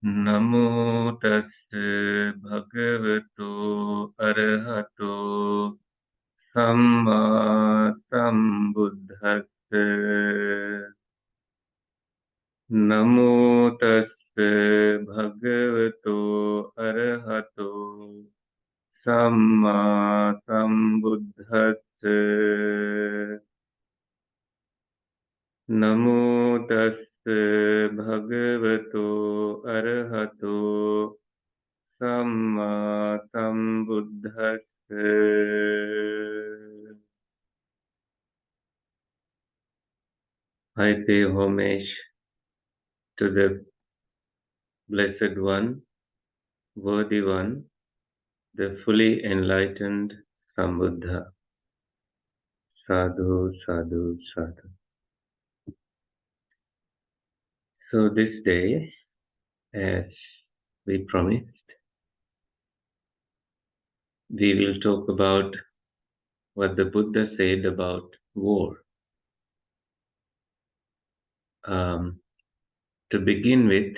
Namo tassa bhagavato arahato samma sambuddhassa. Namo tassa bhagavato arahato samma sambuddhassa. Namo tassa bhagavato arahato samma sambuddhassa. I pay homage to the Blessed One, Worthy One, the fully enlightened Sambuddha. Sadhu, sadhu, sadhu. So this day, as we promised, we will talk about what the Buddha said about war. To begin with,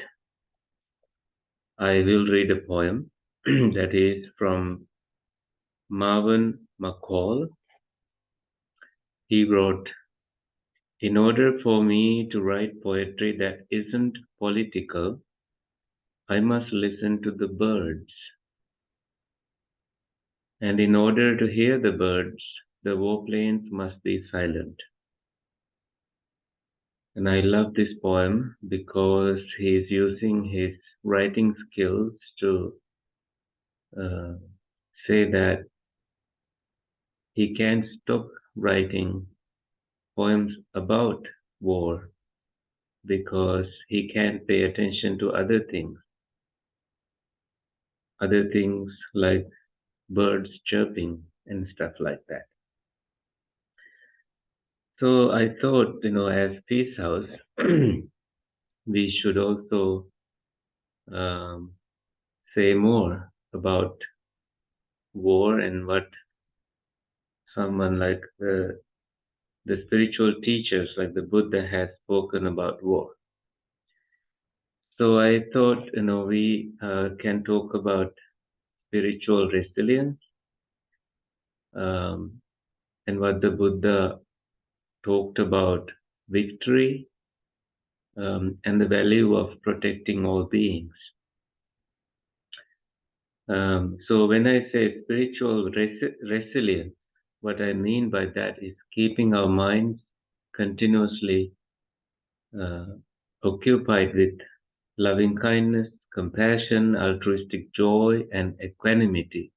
I will read a poem that is from Marwan Makhoul. He wrote, "In order for me to write poetry that isn't political, I must listen to the birds. And in order to hear the birds, the warplanes must be silent." And I love this poem because he is using his writing skills to say that he can't stop writing poems about war because he can't pay attention to other things like birds chirping and stuff like that. So I thought, as Peace House, we should also say more about war and what someone like the spiritual teachers like the Buddha has spoken about war. So I thought, we can talk about spiritual resilience and what the Buddha talked about victory and the value of protecting all beings. So when I say spiritual resilience, what I mean by that is keeping our minds continuously occupied with loving kindness, compassion, altruistic joy, and equanimity,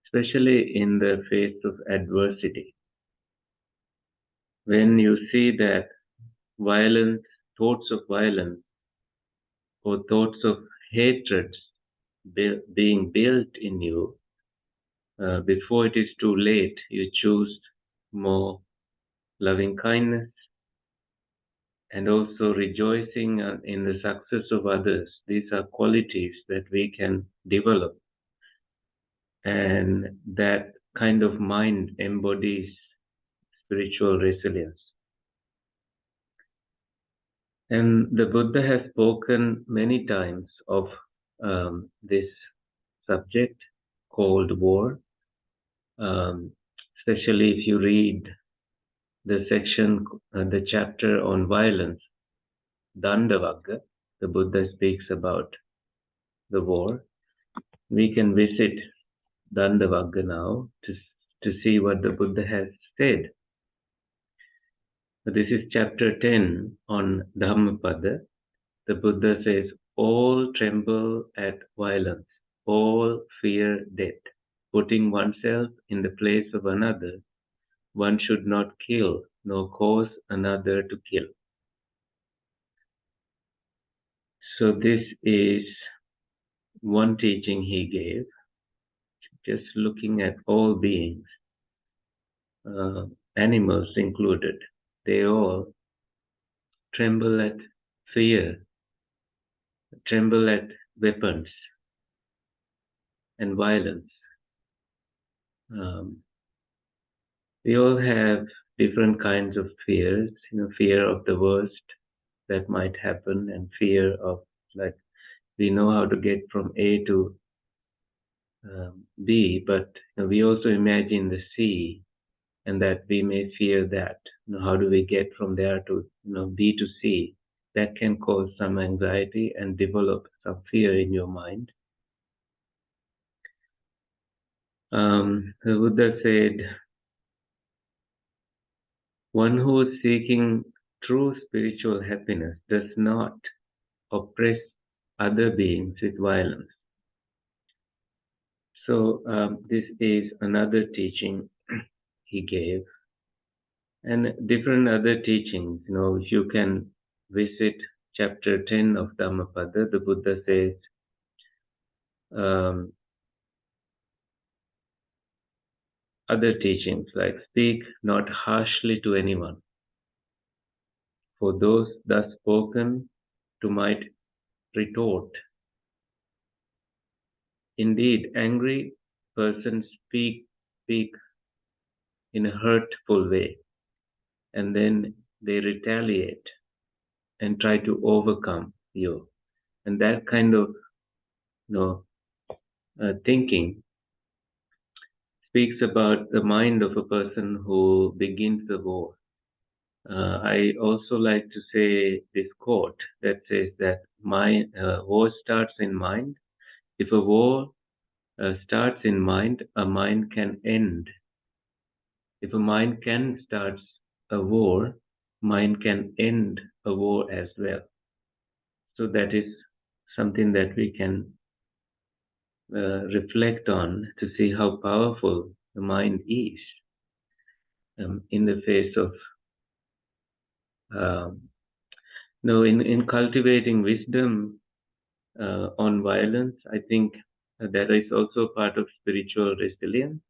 especially in the face of adversity. When you see that violence, thoughts of violence, or thoughts of hatred being built in you, before it is too late, you choose more loving kindness and also rejoicing in the success of others. These are qualities that we can develop, and that kind of mind embodies spiritual resilience. And the Buddha has spoken many times of this subject called war, especially if you read the section, the chapter on violence, Daṇḍa vagga. The Buddha speaks about the war. We can visit Daṇḍa vagga now to see what the Buddha has said. So this is chapter 10 on Dhammapada. The Buddha says, "All tremble at violence, all fear death. Putting oneself in the place of another, one should not kill, nor cause another to kill." So this is one teaching he gave, just looking at all beings, animals included. They all tremble at fear, tremble at weapons and violence. We all have different kinds of fears, fear of the worst that might happen, and fear of we know how to get from A to B, but we also imagine the C, and that we may fear that. How do we get from there to B to C? That can cause some anxiety and develop some fear in your mind. The Buddha said, one who is seeking true spiritual happiness does not oppress other beings with violence. So this is another teaching he gave. And different other teachings, if you can visit chapter 10 of Dhammapada, the Buddha says, other teachings like speak not harshly to anyone, for those thus spoken to might retort. Indeed, angry persons speak in a hurtful way, and then they retaliate and try to overcome you. And that kind of thinking speaks about the mind of a person who begins the war. I also like to say this quote that says that war starts in mind. If a war starts in mind, a mind can end. If a mind can start a war, mind can end a war as well. So that is something that we can reflect on to see how powerful the mind is in the face of in cultivating wisdom on violence. I think that is also part of spiritual resilience.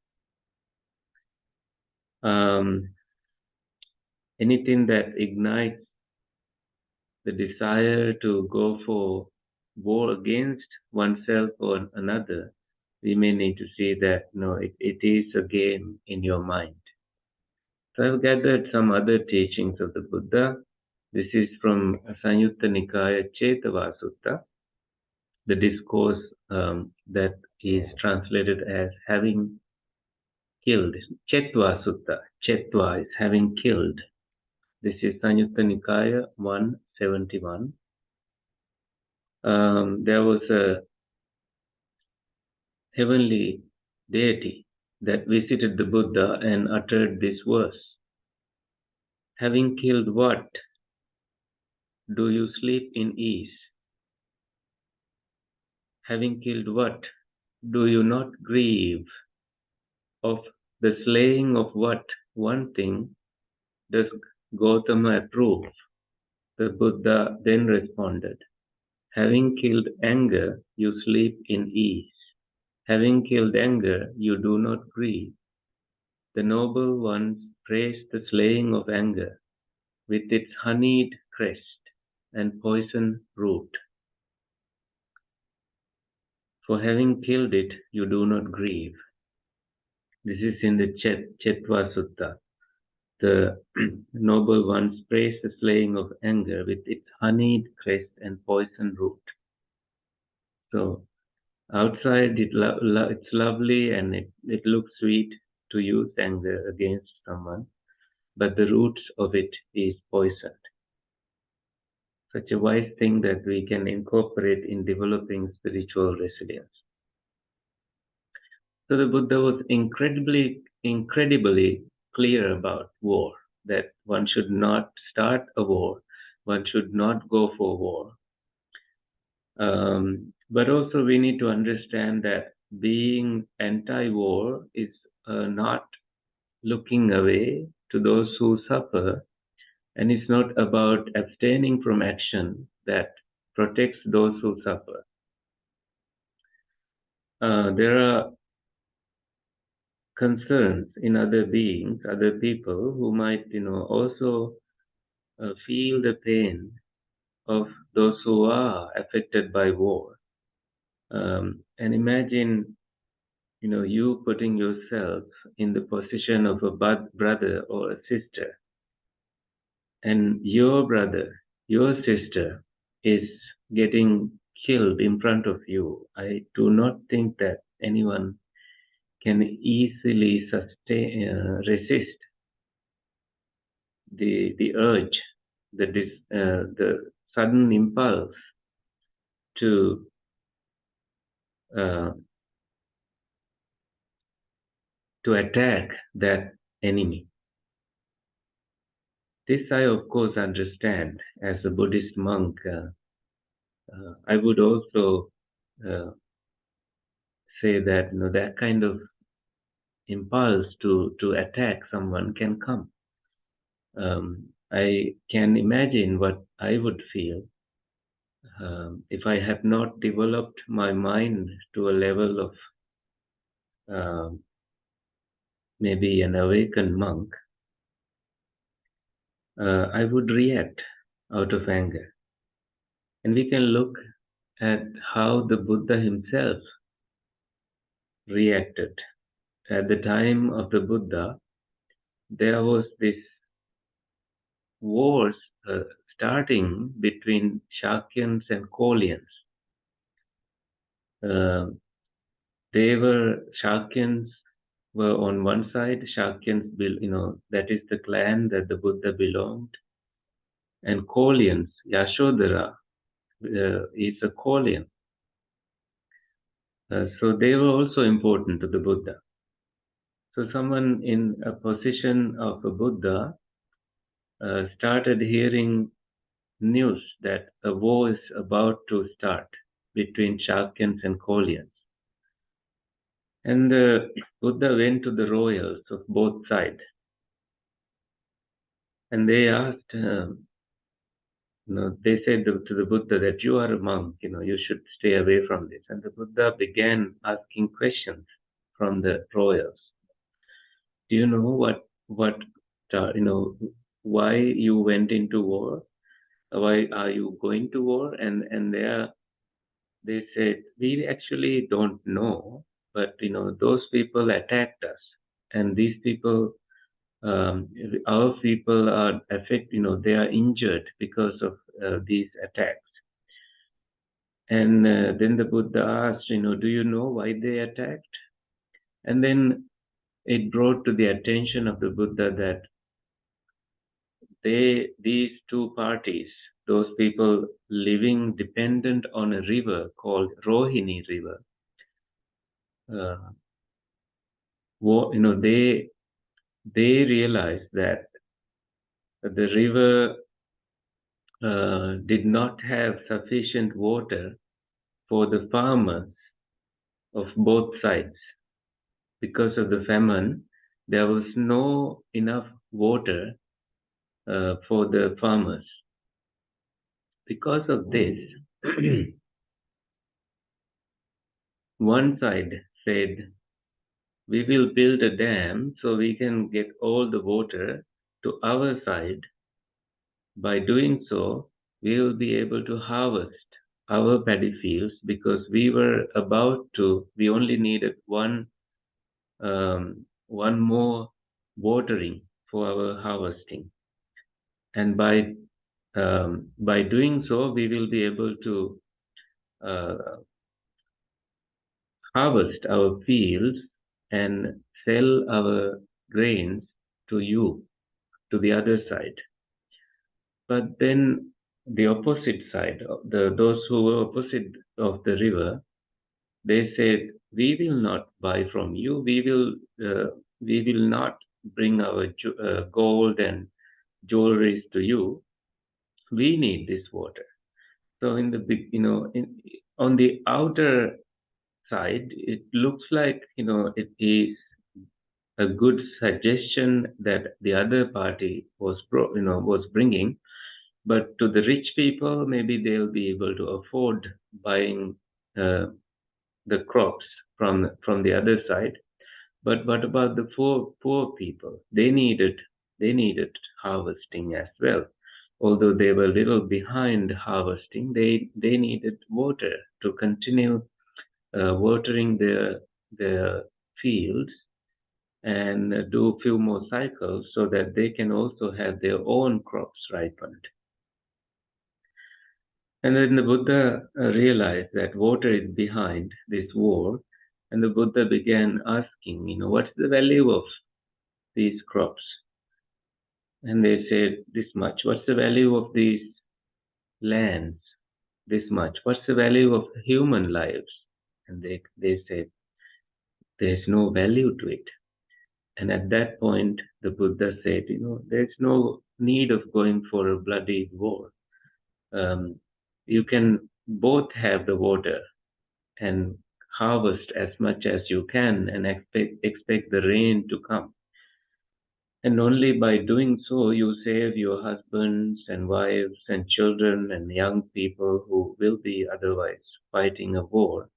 Anything that ignites the desire to go for war against oneself or another, we may need to see that it is a game in your mind. So I've gathered some other teachings of the Buddha. This is from Sanyutta Nikaya Chetvā Sutta, the discourse that is translated as having killed. Chetvā Sutta. Chetvā is having killed. This is Sanyutta Nikaya 171. There was a heavenly deity that visited the Buddha and uttered this verse. Having killed what? Do you sleep in ease? Having killed what? Do you not grieve? Of the slaying of what one thing does Gautama approve? The Buddha then responded, having killed anger, you sleep in ease. Having killed anger, you do not grieve. The noble ones praise the slaying of anger with its honeyed crest and poison root. For having killed it, you do not grieve. This is in the Chetvā Sutta. The noble ones praise the slaying of anger with its honeyed crest and poison root. So outside it's lovely and it looks sweet to use anger against someone, but the roots of it is poisoned. Such a wise thing that we can incorporate in developing spiritual resilience. So the Buddha was incredibly clear about war, that one should not start a war, one should not go for war. But also we need to understand that being anti-war is not looking away to those who suffer, and it's not about abstaining from action that protects those who suffer. There are concerns in other beings, other people who might, also feel the pain of those who are affected by war. And imagine, you putting yourself in the position of a brother or a sister, and your brother, your sister is getting killed in front of you, I do not think that anyone can easily resist the urge, the sudden impulse to uh, to attack that enemy. This I of course understand. As a Buddhist monk, I would also uh, say that that kind of impulse to attack someone can come. I can imagine what I would feel if I have not developed my mind to a level of maybe an awakened monk. I would react out of anger. And we can look at how the Buddha himself reacted. At the time of the Buddha, there was this wars starting between Shakyans and Kaulians. Shakyans were on one side. Shakyans, that is the clan that the Buddha belonged, and Kaulians, Yashodhara is a Kaulian. So they were also important to the Buddha. So someone in a position of a Buddha started hearing news that a war is about to start between Shakyans and Kaulians. And the Buddha went to the royals of both sides. And they asked, they said to the Buddha that you are a monk, you should stay away from this. And the Buddha began asking questions from the royals. Do you know why you went into war? Why are you going to war? And they said, we actually don't know, but those people attacked us, and these people, our people are affected. They are injured because of these attacks. And then the Buddha asked, do you know why they attacked? And then it brought to the attention of the Buddha that these two parties, those people living dependent on a river called Rohini River, they realized that the river did not have sufficient water for the farmers of both sides. Because of the famine, there was no enough water for the farmers. Because of this, one side said, we will build a dam so we can get all the water to our side. By doing so, we will be able to harvest our paddy fields because we only needed one more watering for our harvesting. And by doing so, we will be able to harvest our fields and sell our grains to you, to the other side. But then the opposite side, those who were opposite of the river, they said, we will not buy from you. We will not bring our gold and jewelries to you. We need this water. So in the big, on the outer side, it looks like it is a good suggestion that the other party was bringing, but to the rich people, maybe they'll be able to afford buying the crops from the other side. But what about the poor people? They needed harvesting as well. Although they were a little behind harvesting, they needed water to continue watering their fields and do a few more cycles so that they can also have their own crops ripened. And then the Buddha realized that water is behind this war, and the Buddha began asking, what's the value of these crops? And they said, this much. What's the value of these lands? This much. What's the value of human lives? And they said, there's no value to it. And at that point, the Buddha said, there's no need of going for a bloody war. You can both have the water and harvest as much as you can and expect the rain to come. And only by doing so, you save your husbands and wives and children and young people who will be otherwise fighting a war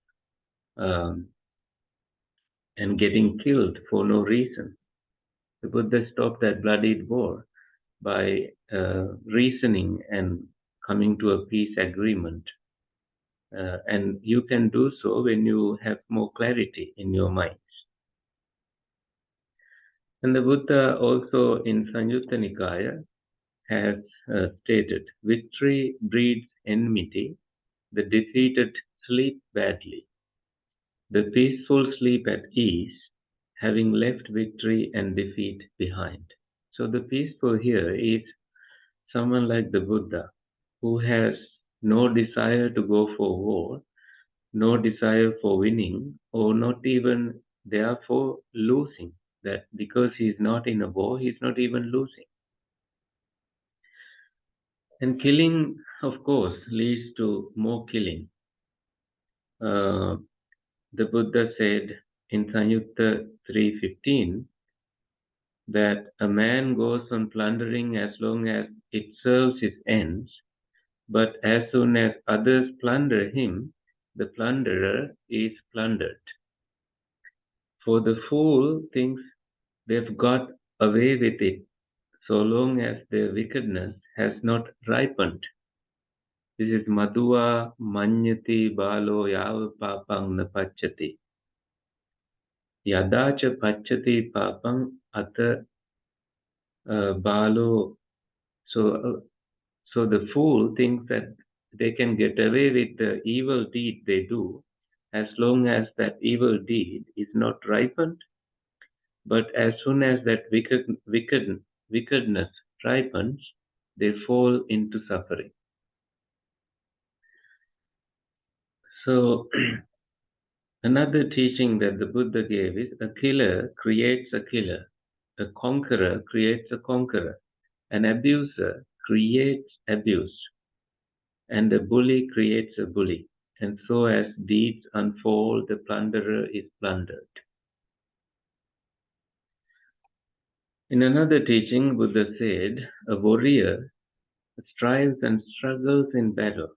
um, and getting killed for no reason. The Buddha stopped that bloodied war by reasoning and coming to a peace agreement. And you can do so when you have more clarity in your minds. And the Buddha also in Samyutta Nikaya has stated, victory breeds enmity, the defeated sleep badly. The peaceful sleep at ease, having left victory and defeat behind. So the peaceful here is someone like the Buddha, who has no desire to go for war, no desire for winning, or not even therefore losing. That because he's not in a war, he's not even losing. And killing, of course, leads to more killing. The Buddha said in Samyutta 3:15 that a man goes on plundering as long as it serves his ends, but as soon as others plunder him, the plunderer is plundered. For the fool thinks they've got away with it so long as their wickedness has not ripened. This is Madhuva Manyati Balo Yava Papang Na Pachati. Yadacha Pachati Papang Ata Balo. So the fool thinks that they can get away with the evil deed they do as long as that evil deed is not ripened. But as soon as that wickedness ripens, they fall into suffering. So another teaching that the Buddha gave is a killer creates a killer, a conqueror creates a conqueror, an abuser creates abuse, and a bully creates a bully. And so as deeds unfold, the plunderer is plundered. In another teaching, Buddha said, a warrior strives and struggles in battle,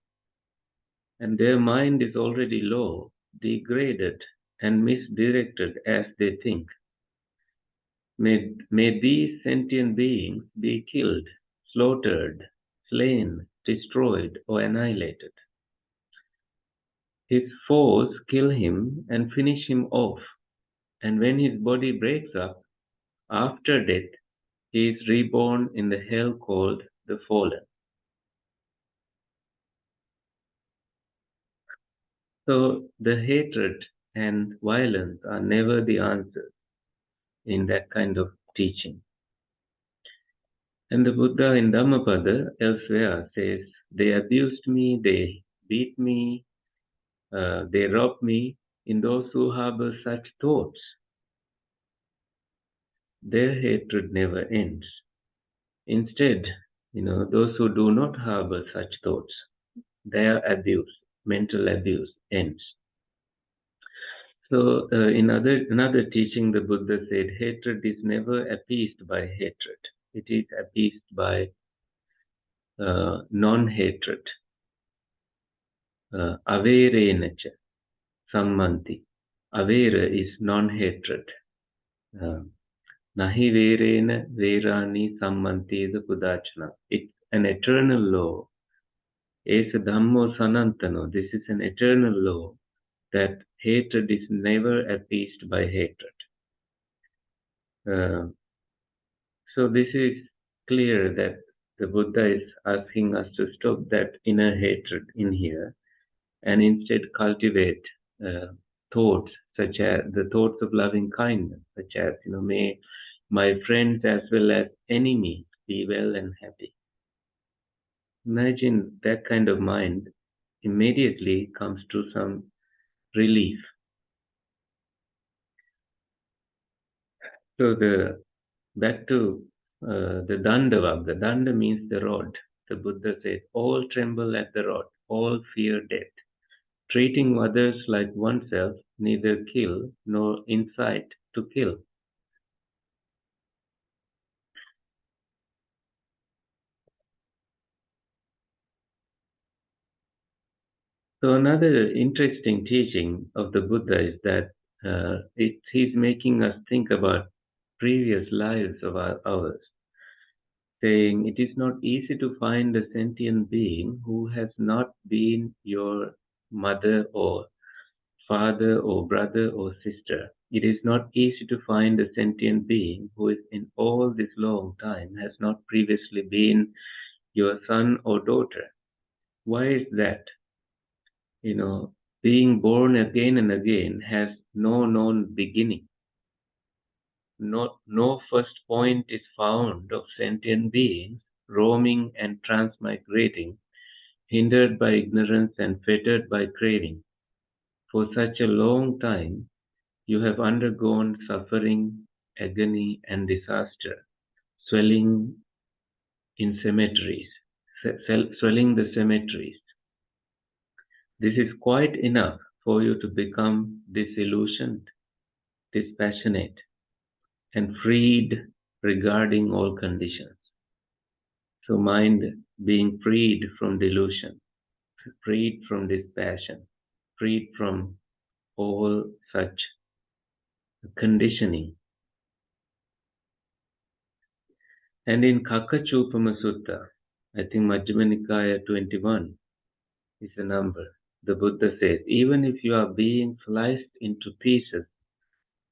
and their mind is already low, degraded, and misdirected as they think. May these sentient beings be killed, slaughtered, slain, destroyed, or annihilated. His foes kill him and finish him off, and when his body breaks up, after death, he is reborn in the hell called the fallen. So the hatred and violence are never the answers in that kind of teaching. And the Buddha in Dhammapada elsewhere says, they abused me, they beat me, they robbed me. In those who harbor such thoughts, their hatred never ends. Instead, those who do not harbor such thoughts, their abuse, mental abuse, ends. So, in another teaching, the Buddha said, hatred is never appeased by hatred. It is appeased by non-hatred. Averenacha sammanti. Avera is non-hatred. Nahi verena verani sammanti is kudachana. It's an eternal law. Esa dhammo sanantano. This is an eternal law that hatred is never appeased by hatred. So this is clear that The Buddha is asking us to stop that inner hatred in here and instead cultivate uh, thoughts such as the thoughts of loving kindness, such as, may my friends as well as enemies be well and happy. Imagine that kind of mind immediately comes to some relief. So back to the Daṇḍa. The Daṇḍa means the rod. The Buddha says, all tremble at the rod, all fear death. Treating others like oneself, neither kill nor incite to kill. So another interesting teaching of the Buddha is that he's making us think about previous lives of ours, saying it is not easy to find a sentient being who has not been your mother or father or brother or sister. It is not easy to find a sentient being who is in all this long time has not previously been your son or daughter. Why is that? Being born again and again has no known beginning. No first point is found of sentient beings roaming and transmigrating, hindered by ignorance and fettered by craving. For such a long time, you have undergone suffering, agony, and disaster, swelling in cemeteries, swelling the cemeteries. This is quite enough for you to become disillusioned, dispassionate, and freed regarding all conditions. So, mind being freed from delusion, freed from dispassion, freed from all such conditioning. And in Kakachupama Sutta, I think Majjhima Nikaya 21 is a number. The Buddha says, even if you are being sliced into pieces,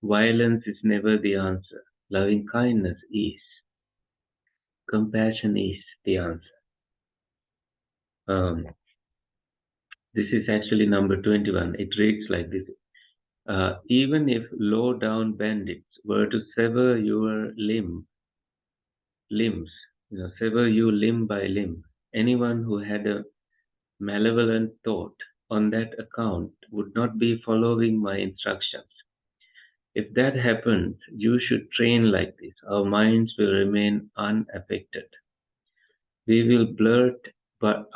violence is never the answer. Loving kindness is. Compassion is the answer. This is actually number 21. It reads like this. Even if low-down bandits were to sever your limbs, sever you limb by limb, anyone who had a malevolent thought on that account would not be following my instructions. If that happens, you should train like this. Our minds will remain unaffected. We will blurt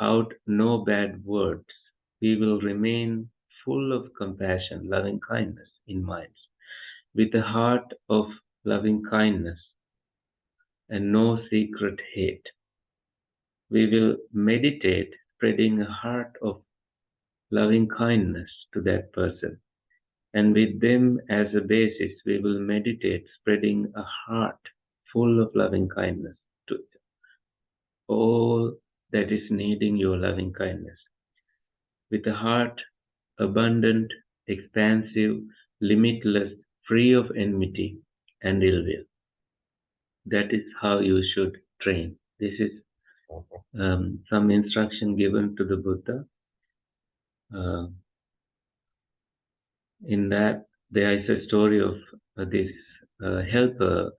out no bad words. We will remain full of compassion, loving kindness in minds, with a heart of loving kindness and no secret hate. We will meditate spreading a heart of loving kindness to that person. And with them as a basis, we will meditate spreading a heart full of loving kindness to all that is needing your loving kindness. With a heart abundant, expansive, limitless, free of enmity and ill will. That is how you should train. This is some instruction given to the Buddha. In that, there is a story of this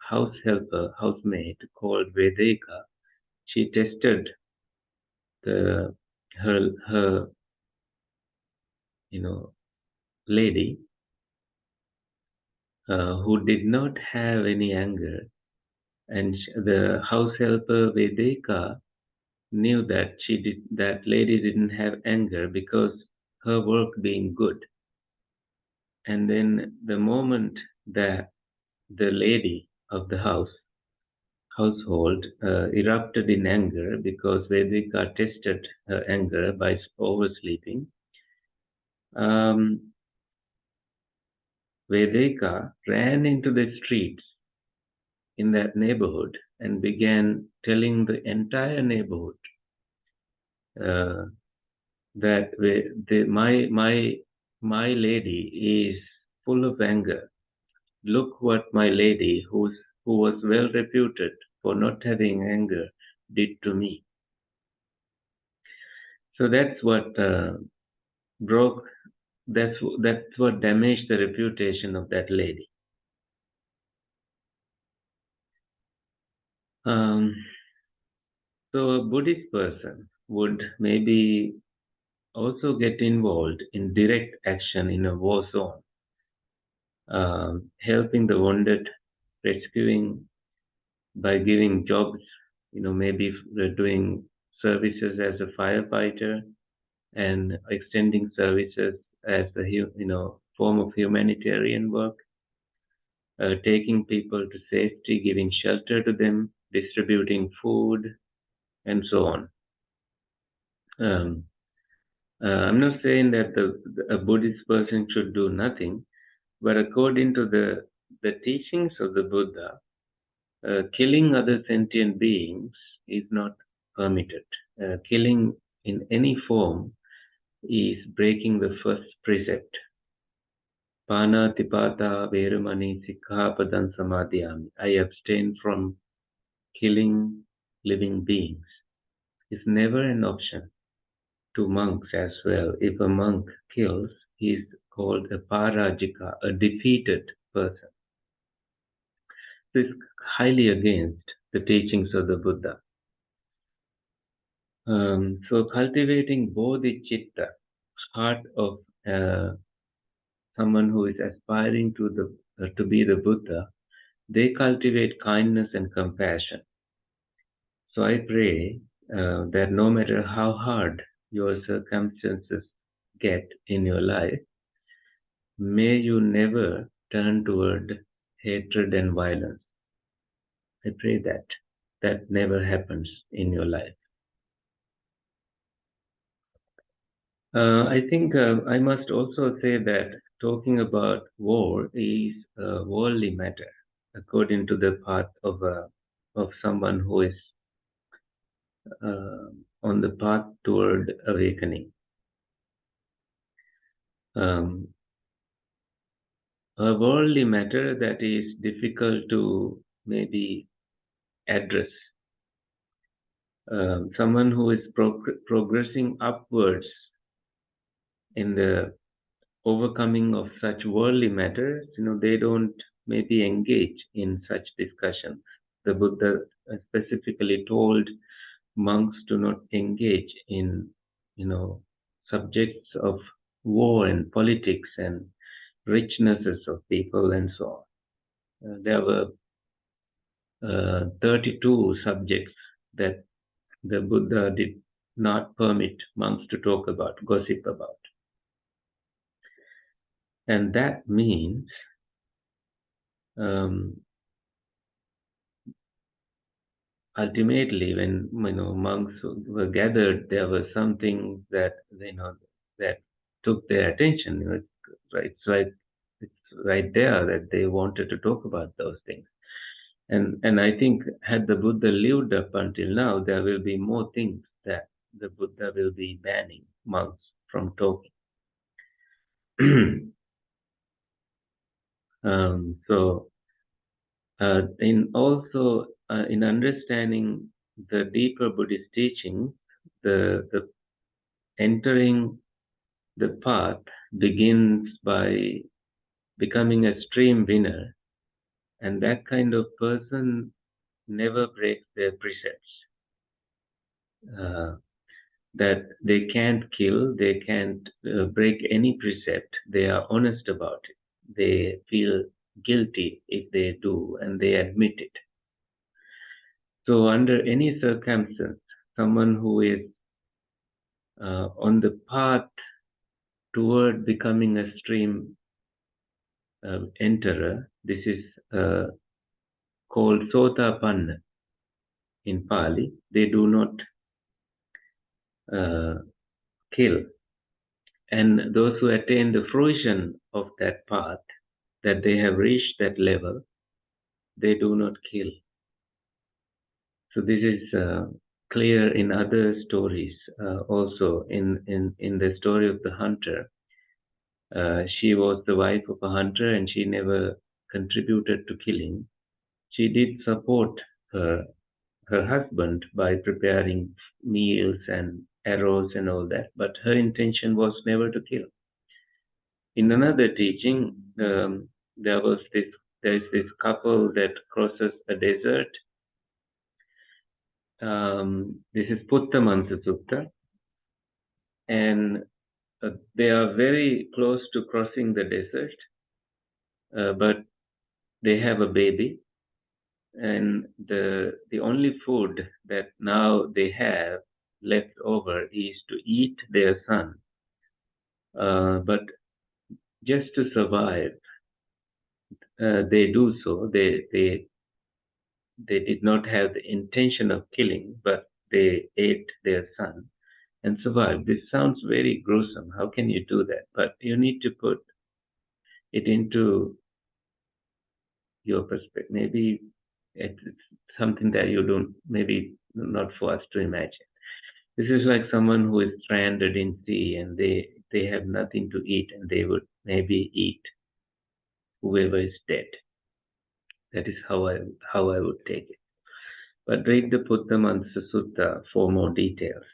housemaid called Vedeka. She tested her lady who did not have any anger, and the house helper Vedeka knew that that lady didn't have anger because her work being good. And then the moment that the lady of the household erupted in anger because Vedika tested her anger by oversleeping, Vedika ran into the streets in that neighborhood and began telling the entire neighborhood that my lady is full of anger. Look what my lady, who was well reputed for not having anger, did to me. So that's what that's what damaged the reputation of that lady. So a Buddhist person would maybe also get involved in direct action in a war zone, helping the wounded, rescuing by giving jobs, maybe doing services as a firefighter and extending services as a form of humanitarian work, taking people to safety, giving shelter to them, distributing food, and so on. I'm not saying that a Buddhist person should do nothing, but according to the teachings of the Buddha, killing other sentient beings is not permitted. Killing in any form is breaking the first precept. Pana tipata veramani sikkhapadam samadhiyami. I abstain from killing living beings. It's never an option. To monks as well. If a monk kills, he is called a parajika, a defeated person. This is highly against the teachings of the Buddha. So cultivating bodhicitta, heart of someone who is aspiring to be the Buddha, they cultivate kindness and compassion. So I pray that no matter how hard your circumstances get in your life, may you never turn toward hatred and violence. I pray that never happens in your life. I think I must also say that talking about war is a worldly matter, according to the path of someone who is on the path toward awakening. A worldly matter that is difficult to maybe address. Someone who is progressing upwards in the overcoming of such worldly matters, they don't maybe engage in such discussions. The Buddha specifically told monks to not engage in, subjects of war and politics and richnesses of people and so on. There were 32 subjects that the Buddha did not permit monks to talk about, gossip about. And that means ultimately, when monks were gathered, there was something that that took their attention. It's right there that they wanted to talk about those things. And I think had the Buddha lived up until now, there will be more things that the Buddha will be banning monks from talking. In understanding the deeper Buddhist teaching, the entering the path begins by becoming a stream winner, and that kind of person never breaks their precepts. That they can't kill, they can't break any precept. They are honest about it. They feel guilty if they do, and they admit it. So under any circumstance, someone who is on the path toward becoming a stream enterer, this is called sotapanna in Pali. They do not kill. And those who attain the fruition of that path, that they have reached that level, they do not kill. So this is clear in other stories also. In the story of the hunter, she was the wife of a hunter and she never contributed to killing. She did support her her husband by preparing meals and arrows and all that, but her intention was never to kill. In another teaching, there is this couple that crosses a desert. This is Amidst Sutta, and they are very close to crossing the desert, but they have a baby, and the only food that now they have left over is to eat their son. But just to survive, they do so. They did not have the intention of killing, but they ate their son and survived. This sounds very gruesome. How can you do that? But you need to put it into your perspective. Maybe it's something that you don't, maybe not for us to imagine. This is like someone who is stranded in sea and they have nothing to eat, and they would maybe eat whoever is dead. That is how I would take it. But read the Amidst Sutta for more details.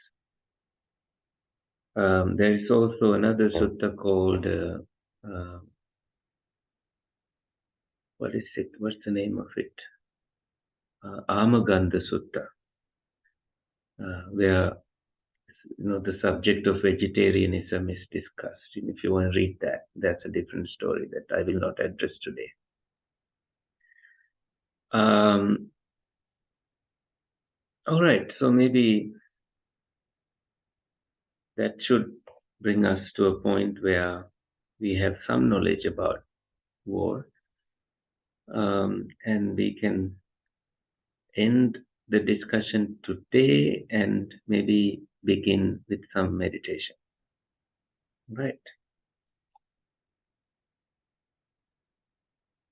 There is also another sutta called what is it? What's the name of it? Amagandha Sutta, where the subject of vegetarianism is discussed. And if you want to read that, that's a different story that I will not address today. All right, so maybe that should bring us to a point where we have some knowledge about war, and we can end the discussion today and maybe begin with some meditation. Right.